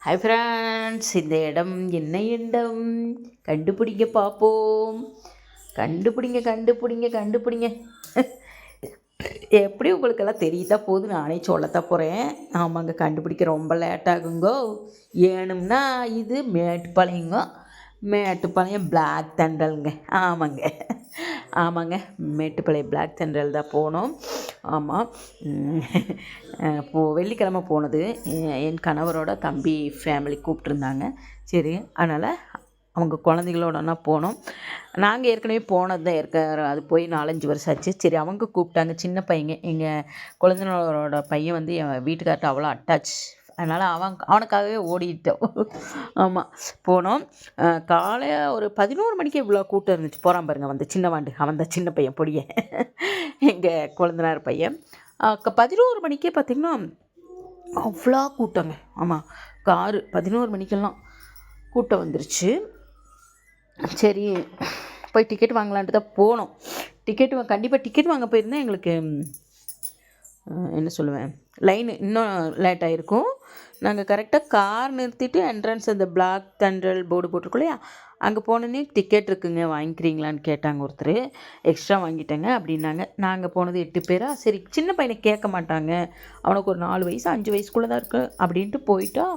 Hi friends, இந்த இடம் என்ன இடம்? கண்டுபிடிங்க பார்ப்போம். கண்டுபிடிங்க. எப்படி உங்களுக்கெல்லாம் தெரியத்தான் போது, நானே சொல்லத்தான் போகிறேன். ஆமாங்க, கண்டுபிடிக்க ரொம்ப லேட் ஆகுங்கோ. ஏனும்னா இது மேட்டுப்பாளையம் பிளாக் தண்டலுங்க. ஆமாங்க, மேட்டுப்பாளையம் பிளாக் தண்டல் தான் போனோம். ஆமாம், வெள்ளிக்கிழமை போனது. என் கணவரோட தம்பி ஃபேமிலி கூப்பிட்ருந்தாங்க. சரி, அதனால் அவங்க குழந்தைகளோடனா போனோம். நாங்கள் ஏற்கனவே போனது தான் அது போய் 4-5 வருஷம் ஆச்சு. சரி, அவங்க கூப்பிட்டாங்க. சின்ன பையங்க, எங்கள் குழந்தைகளோட பையன் வந்து என் வீட்டுக்கார்ட்ட அவ்வளோ அட்டாச். அதனால் அவனுக்காகவே ஓடிட்டோம். ஆமாம், போனோம். காலை ஒரு 11 மணிக்கு இவ்வளோ கூட்டம் இருந்துச்சு. போகிறான் பாருங்க, வந்து சின்னவாண்டு, அவன் தான் சின்ன பையன், பொடியன், எங்கள் குழந்தனார் பையன். 11 மணிக்கே பார்த்திங்கன்னா அவ்வளோ கூட்டங்க. ஆமாம், காரு 11 மணிக்கெல்லாம் கூட்டம் வந்துருச்சு. சரி, போய் டிக்கெட் வாங்கலான்ட்டு தான் போனோம். கண்டிப்பாக டிக்கெட் வாங்க போயிருந்தால் எங்களுக்கு என்ன சொல்லுவேன், லைனு இன்னும் லேட் ஆகிருக்கும். நாங்கள் கரெக்டாக கார் நிறுத்திட்டு என்ட்ரன்ஸ் அந்த பிளாக் தண்டல் போர்டு போட்டிருக்கோம் இல்லையா, அங்கே போனோன்னே டிக்கெட் இருக்குங்க, வாங்கிக்கிறீங்களான்னு கேட்டாங்க. ஒருத்தர் எக்ஸ்ட்ரா வாங்கிட்டேங்க அப்படின்னாங்க. நாங்கள் போனது 8 பேரா. சரி, சின்ன பையனை கேட்க மாட்டாங்க, அவனுக்கு ஒரு 4 வயசு 5 வயசுக்குள்ளே தான் இருக்குது அப்படின்ட்டு போயிட்டா.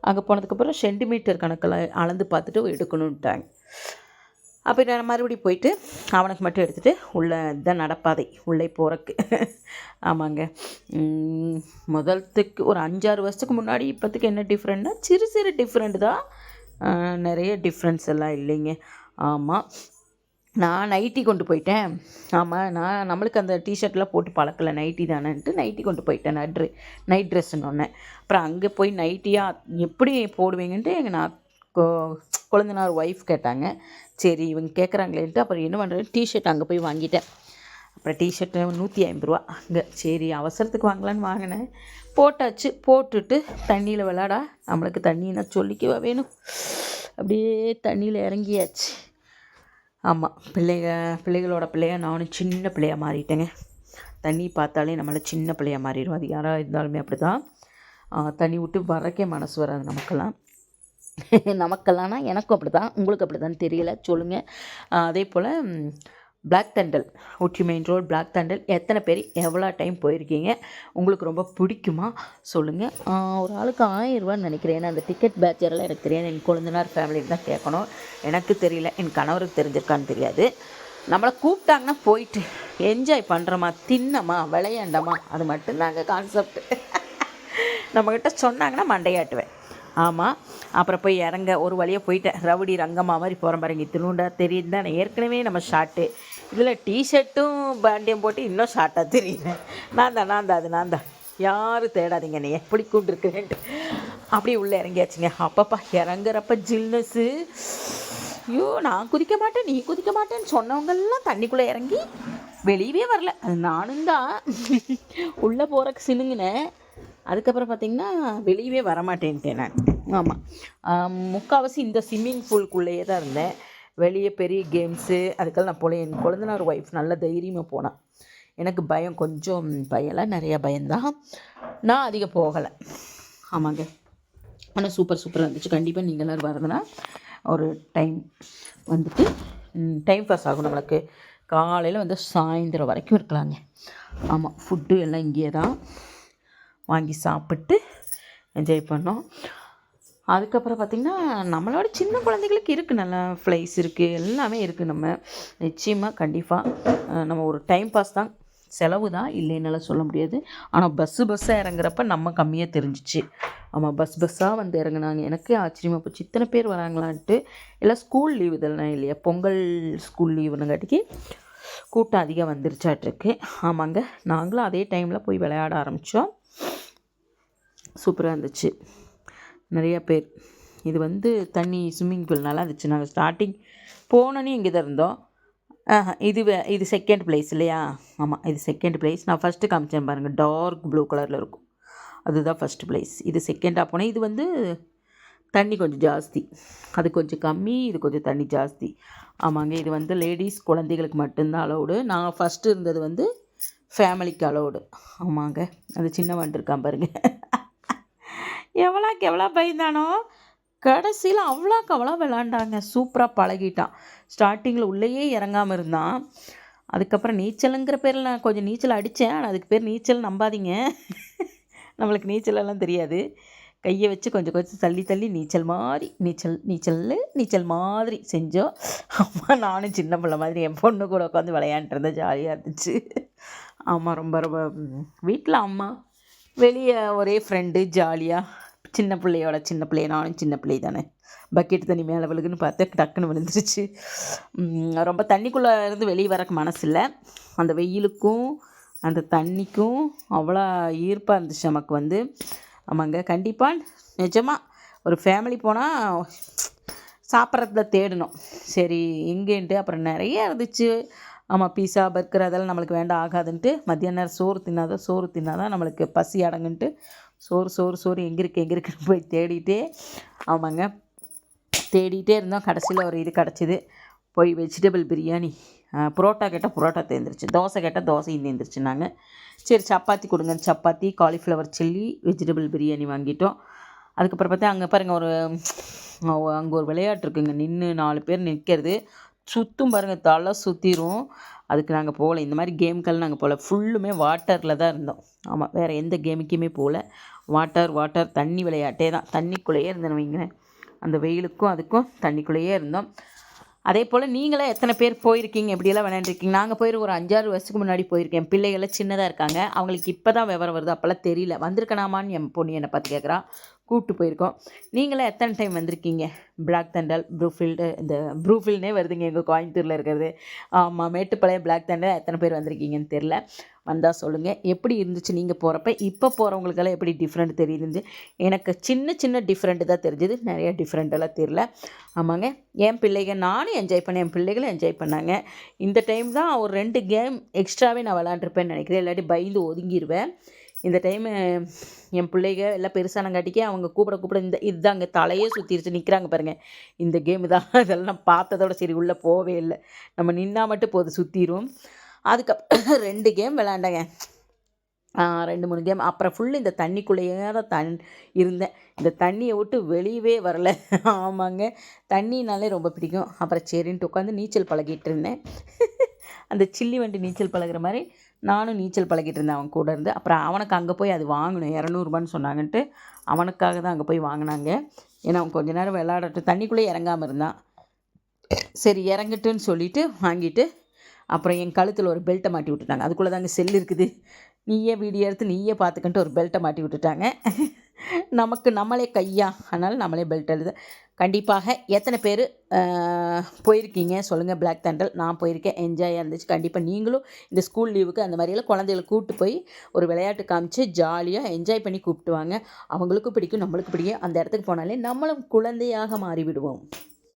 அங்கே போனதுக்கப்புறம் சென்டிமீட்டர் கணக்கில் அளந்து பார்த்துட்டு எடுக்கணுன்ட்டாங்க. அப்போ நான் மறுபடியும் போயிட்டு அவனுக்கு மட்டும் எடுத்துகிட்டு உள்ளே தான் நடப்பாதை உள்ளே போகிறக்கு. ஆமாங்க, முதலத்துக்கு ஒரு 5-6 வருஷத்துக்கு முன்னாடி இப்போத்துக்கு என்ன டிஃப்ரெண்ட்னா, சிறு டிஃப்ரெண்ட் தான், நிறைய டிஃப்ரென்ஸ் எல்லாம் இல்லைங்க. ஆமாம், நான் நைட்டி கொண்டு போயிட்டேன். ஆமாம், நம்மளுக்கு அந்த டிஷர்ட்லாம் போட்டு பழக்கலை, நைட்டி தானேன்ட்டு நைட்டி கொண்டு போயிட்டேன். நைட் ட்ரெஸ்ஸுன்னு ஒன்று. அப்புறம் அங்கே போய் நைட்டியாக எப்படி போடுவீங்கன்ட்டு எங்கள் குழந்தைனார் ஒய்ஃப் கேட்டாங்க. சரி, இவங்க கேட்குறாங்களேன்ட்டு அப்புறம் என்ன பண்ணுறேன், டிஷர்ட் அங்கே போய் வாங்கிட்டேன். அப்புறம் டிஷர்ட்டு 150 ரூபா அங்கே. சரி, அவசரத்துக்கு வாங்கலான்னு வாங்கினேன். போட்டாச்சு. போட்டுட்டு தண்ணியில் விளாடா, நம்மளுக்கு தண்ணின்னா சொல்லிக்கவா வேணும், அப்படியே தண்ணியில் இறங்கியாச்சு. ஆமாம், பிள்ளைகளோட பிள்ளையாக நானும் சின்ன பிள்ளையாக மாறிட்டேங்க. தண்ணி பார்த்தாலே நம்மளை சின்ன பிள்ளையாக மாறிடும். அது யாராக இருந்தாலுமே அப்படி தான். தண்ணி விட்டு வரக்கே மனசு வராது நமக்கெல்லாம்னா எனக்கும் அப்படி தான், உங்களுக்கு அப்படி தான் தெரியல, சொல்லுங்கள். அதே போல் பிளாக் தண்டல், ஊட்டி மெயின் ரோடு பிளாக் தண்டல் எத்தனை பேர் எவ்வளோ டைம் போயிருக்கீங்க? உங்களுக்கு ரொம்ப பிடிக்குமா சொல்லுங்கள். ஒரு ஆளுக்கு 1000 ரூபான்னு நினைக்கிறேன். ஏன்னா அந்த டிக்கெட் பேட்சரெல்லாம் எனக்கு தெரியாது. என் குழந்தைனார் ஃபேமிலிக்கு தான் கேட்கணும், எனக்கு தெரியல, என் கணவருக்கு தெரிஞ்சிருக்கான்னு தெரியாது. நம்மளை கூப்பிட்டாங்கன்னா போயிட்டு என்ஜாய் பண்ணுறோமா, தின்னமா, விளையாண்டமா, அது மட்டும்தாங்க கான்செப்ட். நம்மக்கிட்ட சொன்னாங்கன்னா மண்டையாட்டுவேன். ஆமாம், அப்புறம் போய் இறங்க ஒரு வழியாக போயிட்டேன். ரவுடி ரங்கம்மா மாதிரி போகிற பாருங்க, திருண்டா தெரியுது தான். ஏற்கனவே நம்ம ஷார்ட்டு, இதில் டிஷர்ட்டும் பேண்டையும் போட்டு இன்னும் ஷார்ட்டாக தெரியுது. நான் தான் யாரும் தேடாதீங்க, நீ எப்படி கூண்டிருக்கிறேன்ட்டு. அப்படியே உள்ளே இறங்கியாச்சுங்க. அப்பப்பா இறங்குறப்ப ஜில்னஸ்ஸு, ஐயோ, நான் குதிக்க மாட்டேன், நீ குதிக்க மாட்டேன்னு சொன்னவங்கெல்லாம் தண்ணிக்குள்ளே இறங்கி வெளியவே வரல. அது நானும் தான் உள்ளே போகிறக்கு சினுங்கினேன். அதுக்கப்புறம் பார்த்திங்கன்னா வெளியவே வரமாட்டேன்ட்டேன் நான். ஆமாம், முக்கால்வாசி இந்த ஸ்விம்மிங் பூல்குள்ளேயே தான் இருந்தேன். வெளியே பெரிய கேம்ஸு அதுக்கெல்லாம் நான் போல. என் குழந்தைனார் ஒய்ஃப் நல்ல தைரியமாக போனான். எனக்கு பயம், கொஞ்சம் பயம்லாம் நிறையா பயம்தான், நான் அதிகம் போகலை. ஆமாங்க, ஆனால் சூப்பராக இருந்துச்சு. கண்டிப்பாக நீங்கள் எல்லோரும் வரதுன்னா ஒரு டைம் வந்துட்டு டைம் பாஸ் ஆகும் நம்மளுக்கு. காலையில் வந்து சாயந்தரம் வரைக்கும் இருக்கலாங்க. ஆமாம், ஃபுட்டு எல்லாம் இங்கேயே தான் வாங்கி சாப்பிட்டு என்ஜாய் பண்ணோம். அதுக்கப்புறம் பார்த்திங்கன்னா நம்மளோட சின்ன குழந்தைகளுக்கு இருக்குது, நல்லா ஃப்ளைஸ் இருக்குது, எல்லாமே இருக்குது. நம்ம நிச்சயமாக கண்டிப்பாக நம்ம ஒரு டைம் பாஸ் தான், செலவு தான், இல்லைன்னால சொல்ல முடியாது. ஆனால் பஸ்ஸாக இறங்குறப்ப நம்ம கம்மியாக தெரிஞ்சிச்சு. ஆமாம், பஸ்ஸாக வந்து இறங்குனாங்க. எனக்கே ஆச்சரியமாக போச்சு, இத்தனை பேர் வராங்களான்ட்டு. எல்லாம் ஸ்கூல் லீவு இதெல்லாம் இல்லையா, பொங்கல் ஸ்கூல் லீவுனுங்காட்டிக்கு கூட்டம் அதிகம் வந்துருச்சாட்டிருக்கு. ஆமாங்க, நாங்களும் அதே டைமில் போய் விளையாட ஆரம்பித்தோம். சூப்பராக இருந்துச்சு, நிறையா பேர். இது வந்து தண்ணி ஸ்விம்மிங் பூல் நல்லா இருந்துச்சு. நாங்கள் ஸ்டார்டிங் போனோன்னே இங்கே தான் இருந்தோம். இது செகண்ட் பிளேஸ் இல்லையா? ஆமாம், இது செகண்ட் பிளேஸ். நான் ஃபஸ்ட்டு காமிச்சேன் பாருங்கள், டார்க் ப்ளூ கலரில் இருக்கும், அதுதான் ஃபஸ்ட்டு பிளேஸ். இது செகண்டாக போனேன். இது வந்து தண்ணி கொஞ்சம் ஜாஸ்தி, அது கொஞ்சம் கம்மி, இது கொஞ்சம் தண்ணி ஜாஸ்தி. ஆமாங்க, இது வந்து லேடிஸ் குழந்தைகளுக்கு மட்டும்தான் அலௌடு. நான் ஃபஸ்ட்டு இருந்தது வந்து ஃபேமிலிக்கு அலௌடு. ஆமாங்க, அது சின்ன வண்டு இருக்கான் பாருங்கள். எவ்வளோக்கு எவ்வளோ பயந்தானோ கடைசியில் அவ்வளோக்கு அவ்வளோ விளாண்டாங்க. சூப்பராக பழகிட்டான். ஸ்டார்டிங்கில் உள்ளேயே இறங்காமல் இருந்தான். அதுக்கப்புறம் நீச்சலுங்கிற பேரில் நான் கொஞ்சம் நீச்சல் அடித்தேன். ஆனால் அதுக்கு பேர் நீச்சல் நம்பாதீங்க. நம்மளுக்கு நீச்சலெல்லாம் தெரியாது. கையை வச்சு கொஞ்சம் கொஞ்சம் தள்ளி தள்ளி நீச்சல் மாதிரி நீச்சல் மாதிரி செஞ்சோம். அம்மா நானும் சின்ன பிள்ளை மாதிரி என் பொண்ணு கூட உட்காந்து விளையாண்டுருந்தேன். ஜாலியாக இருந்துச்சு. ஆமாம், ரொம்ப ரொம்ப வீட்டில் அம்மா, வெளியே ஒரே ஃப்ரெண்டு, ஜாலியாக சின்ன பிள்ளைய நானும் சின்ன பிள்ளை தானே. பக்கெட் தண்ணி மேலே விழுகுன்னு பார்த்து டக்குன்னு விழுந்துருச்சு. ரொம்ப தண்ணிக்குள்ளே இருந்து வெளியே வரக்கு மனசு இல்லை. அந்த வெயிலுக்கும் அந்த தண்ணிக்கும் அவ்வளோ ஈர்ப்பாக இருந்துச்சு நமக்கு. ஆமாங்க, கண்டிப்பாக நிஜமாக ஒரு ஃபேமிலி போனால் சாப்பிட்றதுல தேடணும். சரி எங்கேன்ட்டு அப்புறம் நிறைய இருந்துச்சு. ஆமாம், பீஸா பர்கர் அதெல்லாம் நம்மளுக்கு வேண்டாம் ஆகாதுன்ட்டு மத்தியான நேரம் சோறு தின்னாதான் நம்மளுக்கு பசி அடங்குன்ட்டு சோறு எங்கே இருக்குன்னு போய் தேடிட்டே ஆமாங்க தேடிகிட்டே இருந்தோம். கடைசியில் ஒரு இது கிடச்சிது. போய் வெஜிடபிள் பிரியாணி, புரோட்டா கேட்டால் புரோட்டா தேர்ந்துருச்சு, தோசை கேட்டால் தோசையும் தேர்ந்துருச்சுன்னாங்க. சரி சப்பாத்தி கொடுங்க, chapati, cauliflower chilli, vegetable biryani வாங்கிட்டோம். அதுக்கப்புறம் பார்த்தா அங்கே பாருங்கள் அங்கே ஒரு விளையாட்டு இருக்குங்க. நின்று 4 பேர் நிற்கிறது, சுற்றும் பாருங்கள், தலை சுற்றிரும். அதுக்கு நாங்கள் போகல. இந்த மாதிரி கேமுக்கெல்லாம் நாங்கள் போகல. ஃபுல்லுமே வாட்டரில் தான் இருந்தோம். ஆமாம், வேறு எந்த கேமுக்குமே போகல. வாட்டர் தண்ணி விளையாட்டே தான். தண்ணிக்குள்ளேயே இருந்தேன்னு வைங்களேன். அந்த வெயிலுக்கும் அதுக்கும் தண்ணிக்குள்ளேயே இருந்தோம். அதே போல் நீங்களே எத்தனை பேர் போயிருக்கீங்க, எப்படியெல்லாம் விளையாண்டுருக்கீங்க? நாங்கள் ஒரு 5-6 வருஷத்துக்கு முன்னாடி போயிருக்கேன். பிள்ளைகள்லாம் சின்னதாக இருக்காங்க. அவங்களுக்கு இப்போ தான் விவரம் வருது. அப்போல்லாம் தெரியல. வந்திருக்கணாமான்னு என் பொண்ணு என்னை பார்த்து கேட்குறா. கூப்பிட்டு போயிருக்கோம். நீங்களே எத்தனை டைம் வந்திருக்கீங்க? பிளாக் தண்டர், ப்ரூஃபீல்டே வருதுங்க எங்கள் கோயம்புத்தூரில் இருக்கிறது. ஆமாம், மேட்டுப்பாளையம் பிளாக் தண்டர் எத்தனை பேர் வந்திருக்கீங்கன்னு தெரில. வந்தால் சொல்லுங்கள். எப்படி இருந்துச்சு நீங்கள் போகிறப்ப? இப்போ போகிறவங்களுக்கெல்லாம் எப்படி டிஃப்ரெண்ட் தெரியுது? எனக்கு சின்ன டிஃப்ரெண்ட்டு தான் தெரிஞ்சுது. நிறைய டிஃப்ரெண்ட்டெல்லாம் தெரில. ஆமாங்க, என் பிள்ளைகள் நானும் என்ஜாய் பண்ணேன், என் பிள்ளைகளும் என்ஜாய் பண்ணாங்க. இந்த டைம் தான் ஒரு 2 கேம் எக்ஸ்ட்ராவே நான் விளாண்டுருப்பேன்னு நினைக்கிறேன். இல்லாட்டி பயந்து ஒதுங்கிடுவேன். இந்த டைமு என் பிள்ளைங்க எல்லாம் பெருசானங்காட்டிக்கே அவங்க கூப்பிட இதுதான் அங்கே தலையே சுற்றிருச்சு, நிற்கிறாங்க பாருங்கள். இந்த கேமு தான். இதெல்லாம் நான் பார்த்ததோட சரி உள்ளே போவே இல்லை. நம்ம நின்னா மட்டும் போதும், சுற்றிடும். அதுக்கப்புறம் 2 கேம் விளாண்டேங்க. 2-3 கேம். அப்புறம் ஃபுல்லு இந்த தண்ணிக்குள்ளேயே தான் இருந்தேன். இந்த தண்ணியை விட்டு வெளியவே வரல. ஆமாங்க, தண்ணினாலே ரொம்ப பிடிக்கும். அப்புறம் சரின்ட்டு உட்காந்து நீச்சல் பழகிட்டு இருந்தேன். அந்த சில்லி வண்டி நீச்சல் பழகிற மாதிரி நானும் நீச்சல் பழகிட்டு இருந்தேன் அவன் கூட இருந்து. அப்புறம் அவனுக்கு அங்கே போய் அது வாங்கணும், 200 சொன்னாங்கன்ட்டு அவனுக்காக தான் அங்கே போய் வாங்கினாங்க. ஏன்னா அவன் கொஞ்ச நேரம் விளையாடட்டும், தண்ணிக்குள்ளே இறங்காமல் இருந்தான். சரி இறங்கட்டுன்னு சொல்லிவிட்டு வாங்கிட்டு அப்புறம் என் கழுத்தில் ஒரு பெல்ட்டை மாட்டி விட்டுட்டாங்க. அதுக்குள்ளே தாங்க செல் இருக்குது. நீயே வீடியோ எடுத்து நீயே பார்த்துக்கிட்டு ஒரு பெல்ட்டை மாட்டி விட்டுட்டாங்க. நம்மளே கையா, அதனால் நம்மளே பெல்ட் எழுது. கண்டிப்பாக எத்தனை பேர் போயிருக்கீங்க சொல்லுங்கள் பிளாக் தண்டர்? நான் போயிருக்கேன், என்ஜாயாக இருந்துச்சு. கண்டிப்பாக நீங்களும் இந்த ஸ்கூல் லீவுக்கு அந்த மாதிரியெல்லாம் குழந்தைகளை கூப்பிட்டு போய் ஒரு விளையாட்டு காமிச்சு ஜாலியாக என்ஜாய் பண்ணி கூப்பிட்டு வாங்க. அவங்களுக்கும் பிடிக்கும், நம்மளுக்கும் பிடிக்கும். அந்த இடத்துக்கு போனாலே நம்மளும் குழந்தையாக மாறிவிடுவோம்.